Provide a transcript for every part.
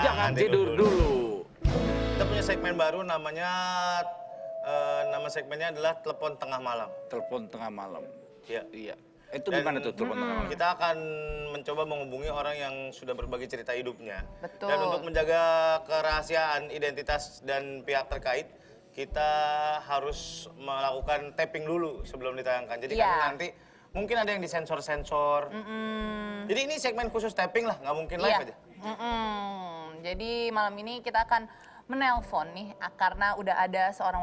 Jangan tidur dulu. Kita punya segmen baru namanya, nama segmennya adalah Telepon Tengah Malam. Telepon tengah malam. Ya. Iya. Itu Dan gimana tuh telepon tengah malam? kita akan mencoba menghubungi orang yang sudah berbagi cerita hidupnya. Betul. Dan untuk menjaga kerahasiaan identitas dan pihak terkait, kita harus melakukan tapping dulu sebelum ditayangkan. Jadi Iya. kan nanti mungkin ada yang disensor-sensor. Jadi ini segmen khusus tapping lah, nggak mungkin live Iya. aja. Jadi malam ini kita akan menelpon nih karena udah ada seorang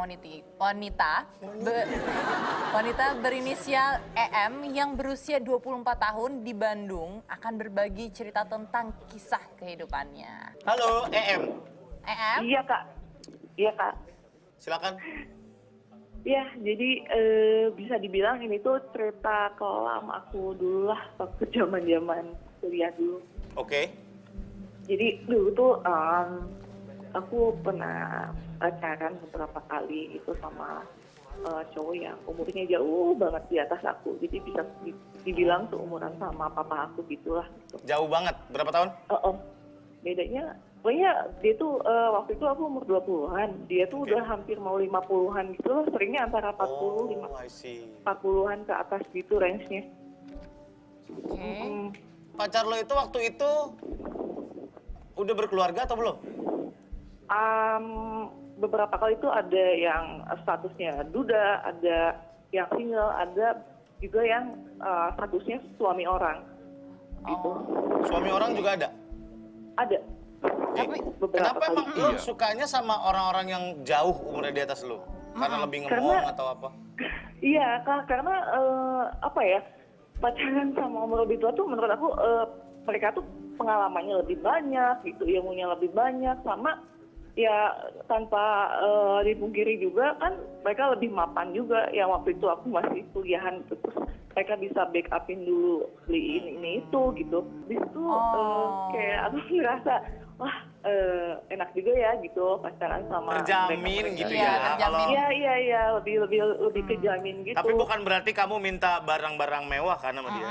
wanita berinisial EM yang berusia 24 tahun di Bandung akan berbagi cerita tentang kisah kehidupannya. Halo, EM. EM? Iya kak, iya kak. Silakan. Ya, jadi bisa dibilang ini tuh cerita kelam aku dulu lah waktu zaman kuliah dulu. Oke. Jadi dulu tuh aku pernah pacaran beberapa kali itu sama cowok yang umurnya jauh banget di atas aku. Jadi bisa dibilang tuh umuran sama papa aku gitulah. Gitu. Jauh banget. Berapa tahun? Bedanya, pokoknya dia tuh waktu itu aku umur 20-an. Dia tuh udah hampir mau 50-an gitu loh. Seringnya antara 40, I see. 40-an ke atas gitu range-nya. Pacar lo itu waktu itu udah berkeluarga atau belum? Beberapa kali itu ada yang statusnya duda, ada yang single, ada juga yang statusnya suami orang. Gitu. Suami orang juga ada? Ada. Tapi beberapa kenapa kali. emang lo sukanya sama orang-orang yang jauh umurnya di atas lo? Karena lebih ngemong atau apa? Iya, karena apa ya, pacaran sama umur lebih tua tuh menurut aku mereka tuh pengalamannya lebih banyak, gitu, ilmunya lebih banyak, sama ya tanpa dipungkiri juga kan mereka lebih mapan juga. Yang waktu itu aku masih kuliahan gitu, terus mereka bisa backupin dulu beliin ini itu gitu. Di situ kayak aku ngerasa wah enak juga ya gitu pacaran sama Terjamin mereka. gitu Iya, ya? terjamin. Iya, lebih kejamin gitu. Tapi bukan berarti kamu minta barang-barang mewah kan sama dia?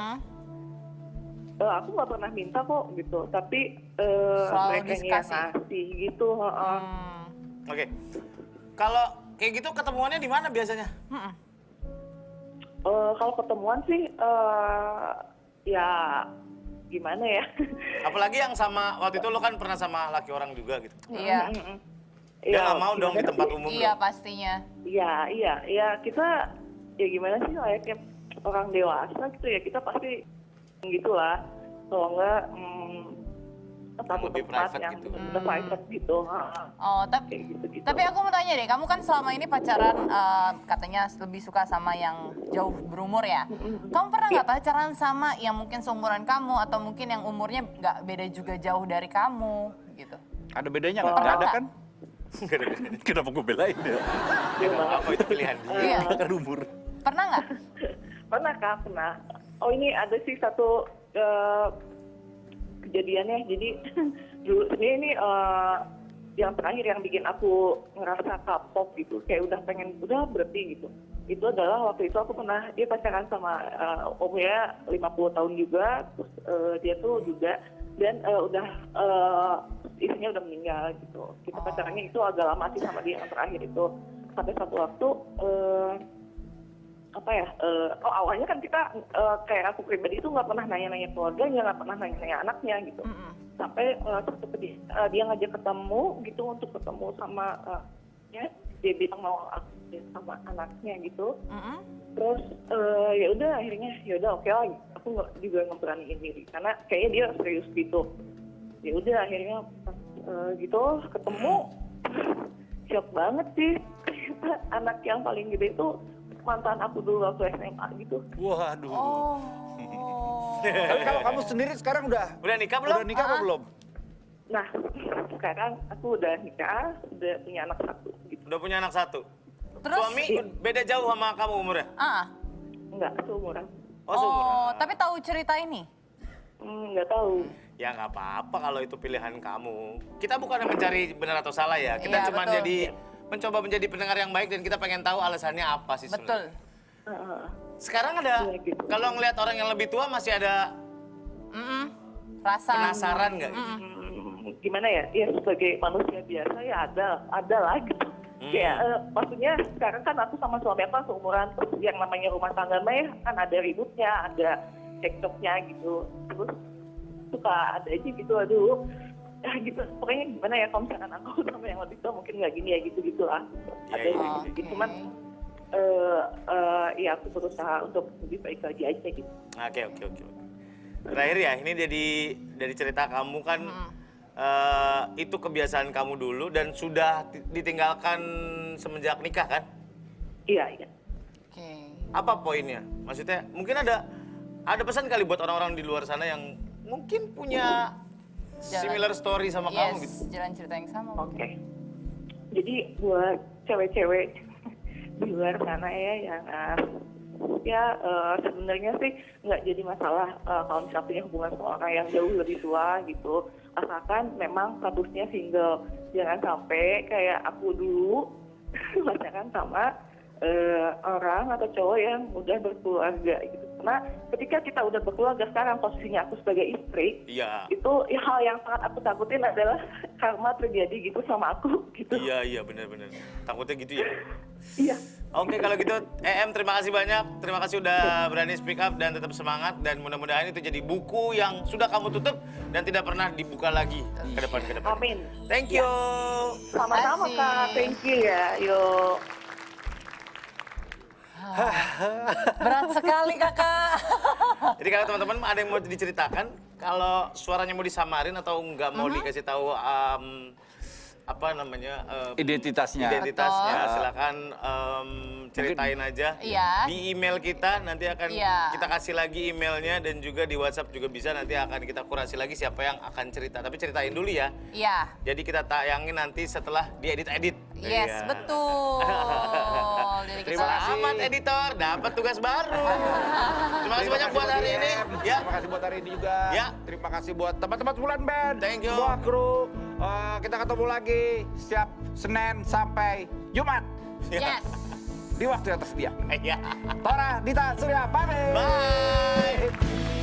Aku nggak pernah minta kok gitu, tapi Selalu mereka yang dikasih. ngasih gitu. Oke. Kalau kayak gitu ketemuannya di mana biasanya? Kalau ketemuan sih ya gimana ya? Apalagi yang sama, waktu itu lo kan pernah sama laki orang juga gitu. Iya. Dia nggak mau dong di gimana tempat sih? umum Iya dong. pastinya. Iya, kita ya gimana sih layaknya orang dewasa gitu ya, kita pasti gitulah. Kalau enggak satu lebih tempat private yang gitu. udah private gitu. Oh, Kayak gitu-gitu. tapi aku mau tanya deh, kamu kan selama ini pacaran katanya lebih suka sama yang jauh berumur ya. Kamu pernah nggak pacaran sama yang mungkin seumuran kamu atau mungkin yang umurnya nggak beda juga jauh dari kamu gitu? Ada bedanya nggak? Pernah Nggak ada nggak? kan? Kenapa gue belain ya? Apa itu pilihan dia? Iya. Kan umur. Pernah nggak? Pernah Kak, pernah. Oh ini ada sih satu kejadiannya. Jadi dulu ini yang terakhir yang bikin aku ngerasa kapok gitu, kayak udah berhenti gitu. Itu adalah waktu itu aku pernah, dia pacaran sama umurnya 50 tahun juga, terus dia tuh juga, dan udah istrinya udah meninggal gitu. Kita pacarannya itu agak lama sih sama dia yang terakhir itu. Sampai satu waktu awalnya kan kita kayak aku pribadi itu nggak pernah nanya-nanya keluarganya, nggak pernah nanya-nanya anaknya gitu. Sampai terus dia ngajak ketemu gitu, untuk ketemu sama dia bilang mau aku sama anaknya gitu. Terus ya udah akhirnya ya udah oke lah, aku juga nggak beraniin diri karena kayaknya dia serius gitu. Ya udah akhirnya gitu ketemu, shock banget sih. Ternyata anak yang paling gede itu mantan aku dulu waktu SMA gitu. Waduh. Oh. Tapi kalau kamu sendiri sekarang udah nikah belum? Udah nikah apa belum? Nah, sekarang aku udah nikah, udah punya anak satu gitu. Udah punya anak satu. Terus? Suami beda jauh sama kamu umurnya? Enggak, seumuran. Oh, seumuran. Tapi tahu cerita ini? Nggak tahu. Ya nggak apa-apa kalau itu pilihan kamu. Kita bukan mencari benar atau salah ya. Kita Iya, cuma betul. mencoba menjadi pendengar yang baik dan kita pengen tahu alasannya apa sih Betul. sebenarnya. Sekarang ada, Iya, gitu. kalau ngelihat orang yang lebih tua masih ada Rasa. penasaran nggak gitu? gimana ya? Ya sebagai manusia biasa ya ada lah gitu. Ya maksudnya sekarang kan aku sama suami aku seumuran, terus yang namanya rumah tangga mah ya kan ada ributnya, ada cekcoknya gitu. Terus suka ada aja gitu, aduh. Ya gitu, pokoknya gimana ya kalau misalkan aku sama yang lebih tua mungkin nggak gini ya gitu-gitu lah. Ada gitu, cuman ya aku berusaha untuk lebih baik lagi aja gitu. Oke. Terakhir ya, ini dari cerita kamu kan itu kebiasaan kamu dulu dan sudah ditinggalkan semenjak nikah kan? Iya. Oke. Apa poinnya? Maksudnya mungkin ada pesan kali buat orang-orang di luar sana yang mungkin punya similar story sama kamu gitu. Jalan cerita yang sama. Oke. Jadi buat cewek-cewek di luar sana ya yang sebenarnya sih nggak jadi masalah kalau misalnya punya hubungan sama orang yang jauh lebih tua gitu, asalkan memang statusnya single. Jangan sampai kayak aku dulu pacaran sama orang atau cowok yang udah berkeluarga gitu. Karena ketika kita udah berkeluarga sekarang posisinya aku sebagai istri, itu hal yang sangat aku takutin adalah karma terjadi gitu sama aku gitu. Iya benar. Takutnya gitu ya. Iya. Oke, kalau gitu terima kasih banyak. Terima kasih udah berani speak up dan tetap semangat, dan mudah-mudahan itu jadi buku yang sudah kamu tutup dan tidak pernah dibuka lagi ke depan. Amin. Thank you. Sama-sama Kak, thank you ya. Yuk. Berat sekali kakak. Jadi kalau teman-teman ada yang mau diceritakan, kalau suaranya mau disamarin atau nggak mau dikasih tahu Identitasnya. silakan ceritain aja di email kita, nanti akan kita kasih lagi emailnya, dan juga di WhatsApp juga bisa, nanti akan kita kurasi lagi siapa yang akan cerita, tapi ceritain dulu ya. Iya. Jadi kita tayangin nanti setelah diedit-edit. Yes, betul. Jadi Terima kasih. Selamat editor, dapat tugas baru. Terima kasih banyak buat hari ini. Ya. Terima kasih buat hari ini juga. Ya. Terima kasih buat teman-teman Bulan Band. Thank you. Semua kru. Kita ketemu lagi setiap Senin sampai Jumat. Yes. Di waktu yang tersedia. Ya. Tora, Dita, Surya, pamit. Bye.